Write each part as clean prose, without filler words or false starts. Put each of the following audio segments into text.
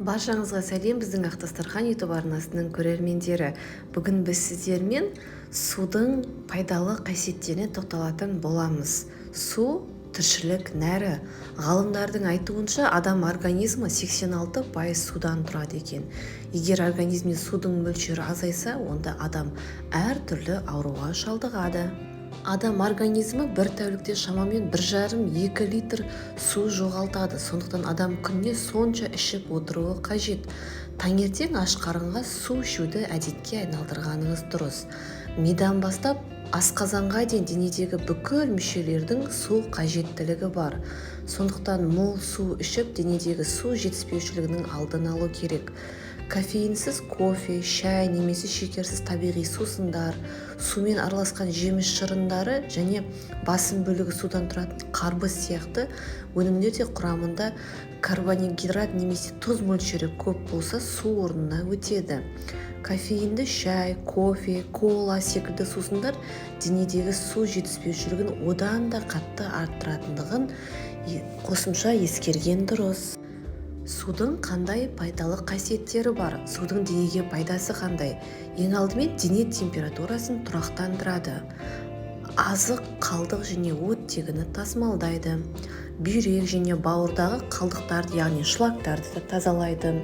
Баршаңызға сәлем, біздің Ақ Дастархан YouTube арнасының көрермендері. Бүгін біз сіздермен судың пайдалы қасиеттеріне тоқталатын боламыз. Су тіршілік нәрі. Ғалымдардың айтуынша адам организмі 86% судан тұрады екен. Егер организмде судың мөлшері азайса, онда адам әртүрлі ауруға шалдығады. Адам организмі бір тәулікте шамамен 1,5-2 литр су жоғалтады. Сондықтан адам күніне сонша ішіп отыруы қажет. Таңертең аш қарынға су ішуді әдетке айналдырғаныңыз дұрыс. Мидан бастап асқазанға дейін денедегі бүкіл мүшелердің су қажеттілігі бар. Сондықтан мол су ішіп, денедегі су жетіспеушілігінің алдын алу керек. Кофеинсіз кофе, шай немесе шекерсіз табиғи сусындар, сумен араласқан жеміс шырындары және басым бөлігі судан тұратын қарбыз сияқты өнімдерде құрамында карбонигидрат немесе тұз мөлшері көп болса, су орнына өтеді. Кофеинді шай, кофе, кола секілді сусындар денедегі су жетіспеушілігін одан да қатты арттыратындығын қосымша ескерген дұрыс. Судың қандай пайдалы қасиеттері бар? Судың денеге пайдасы қандай? Ең алдымен дене температурасын тұрақтандырады. Азық, қалдық және оттегіні тасымалдайды. Бүйрек және бауырдағы қалдықтарды, яғни шлактарды тазалайды.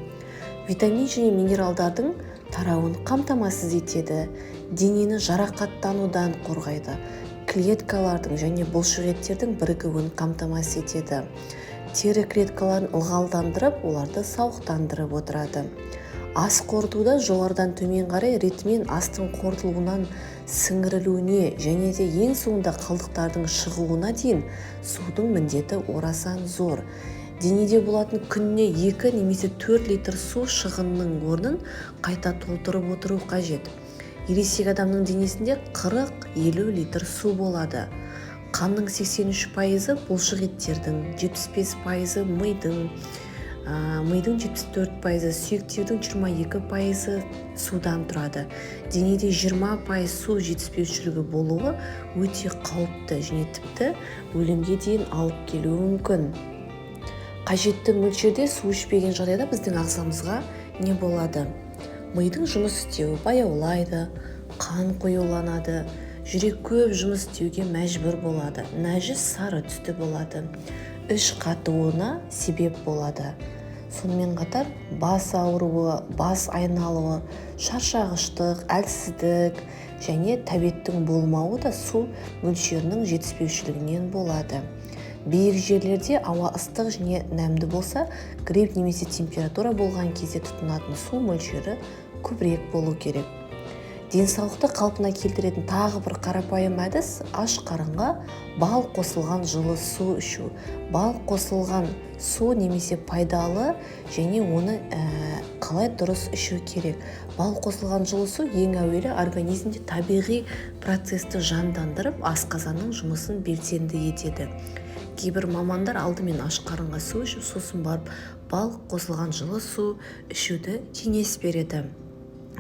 Витамин және минералдардың тарауын қамтамасыз етеді. Денені жарақаттанудан қорғайды. Клеткалардың және бұлшықеттердің бірігуін қамтамасыз етеді. Тері клеткаларын ылғалдандырып, оларды сауықтандырып отырады. Ас қорытуда жоғарыдан төмен қарай ретімен астың қорытылуынан сіңірілуіне және де ең соңында қалдықтардың шығуына дейін судың міндеті орасан зор. Денеде болатын күніне 2 немесе 4 литр су шығынының орнын қайта толтырып отыру қажет. Ересек адамның денесінде 40-50 литр су болады. Қанның 83% бұлшықеттердің, 75% мидың 74%, сүйектердің 22% судан тұрады. Денеде 20% су жетіспеушілігі болуы өте қауіпті және тіпті өлімге дейін алып келуі мүмкін. Қажетті мөлшерде су ішпеген жағдайда біздің ағзамызға не болады? Мидың жұмыс істеуі баяулайды, қан қоюланады, жүрек көп жұмыс істеуге мәжбүр болады, нәжіс сары түсті болады, іш қатуына себеп болады. Сонымен қатар бас ауруы, бас айналуы, шаршағыштық, әлсіздік және тәбеттің болмауы да су мөлшерінің жетіспеушілігінен болады. Биік жерлерде ауа ыстық және нәмді болса, грипп немесе температура болған кезде тұтынатын су мөлшері көбірек болу керек. Денсаулықты қалпына келтіретін тағы бір қарапайым әдіс аш қарынға бал қосылған жылы су ішу. Бал қосылған су немесе пайдалы және оны қалай дұрыс ішу керек. Бал қосылған жылы су ең әуелі организмде табиғи процесті жандандырып, асқазанның жұмысын белсенді етеді. Кейбір мамандар алдымен аш қарынға су ішіп, сосын барып бал қосылған жылы су ішуді кеңес береді.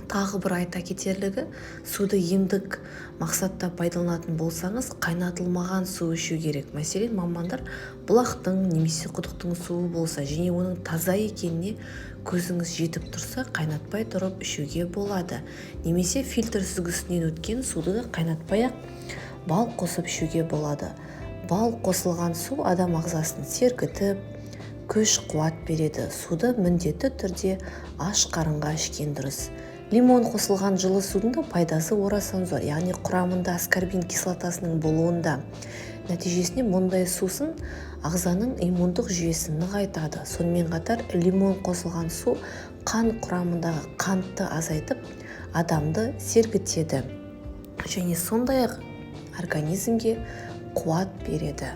Тағы бір айта кетерлігі, суды емдік мақсатта пайдаланатын болсаңыз, қайнатылмаған су ішу керек. Мәселен, мамандар бұлақтың немесе құдықтың суы болса және оның таза екеніне көзіңіз жетіп тұрса, қайнатпай тұрып ішуге болады. Немесе фильтр сүзгісінен өткен суды қайнатпай-ақ бал қосып ішуге болады. Бал қосылған су адам ағзасын сергітіп, күш-қуат береді. Суды міндетті түрде аш қарынға ішкен дұрыс. Лимон қосылған жылы судың да пайдасы орасан зор, яғни құрамында аскорбин кислотасының болуында. Нәтижесінде мұндай сусын ағзаның иммундық жүйесін нығайтады. Сонымен қатар лимон қосылған су қан құрамындағы қантты азайтып, адамды сергітеді. Және сондай-ақ организмге қуат береді.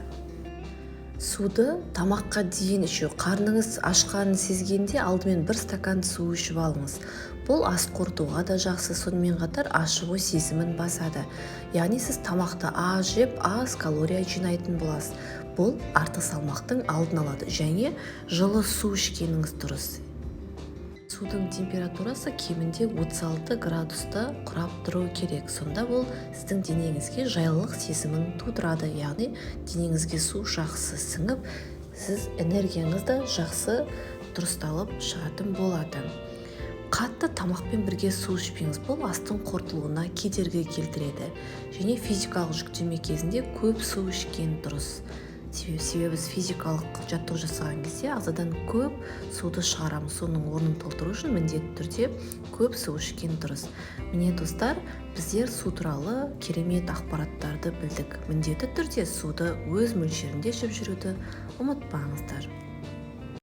Суды тамаққа дейін ішу. Қарныңыз ашқанын сезгенде алдымен 1 стакан су ішіп алыңыз. Бұл ас қорытуға да жақсы, сонымен қатар ашығу сезімін басады. Яғни сіз тамақты аз жеп, аз калория жинайтын боласыз. Бұл артық салмақтың алдын алады және жылы су ішкеніңіз дұрыс. Судың температурасы кемінде 36 градусты құрап тұру керек. Сонда бұл сіздің денеңізге жайлылық сезімін тудырады, яғни денеңізге су жақсы сіңіп, сіз энергияңызды жақсы дұрысталып шығатын болады. Қатты тамақпен бірге су ішпеңіз, бұл астың қорытылуына кедергі келтіреді және физикалық жүктеме кезінде көп су ішкен дұрыс. Себебі біз физикалық жаттығу жасаған кезде ағзадан көп суды шығарамыз. Соның орнын толтыру үшін міндетті түрде көп су ішкен дұрыс. Міне достар, біздер су туралы керемет ақпараттарды білдік. Міндетті түрде суды өз мөлшерінде ішіп жүруді ұмытпаңыздар.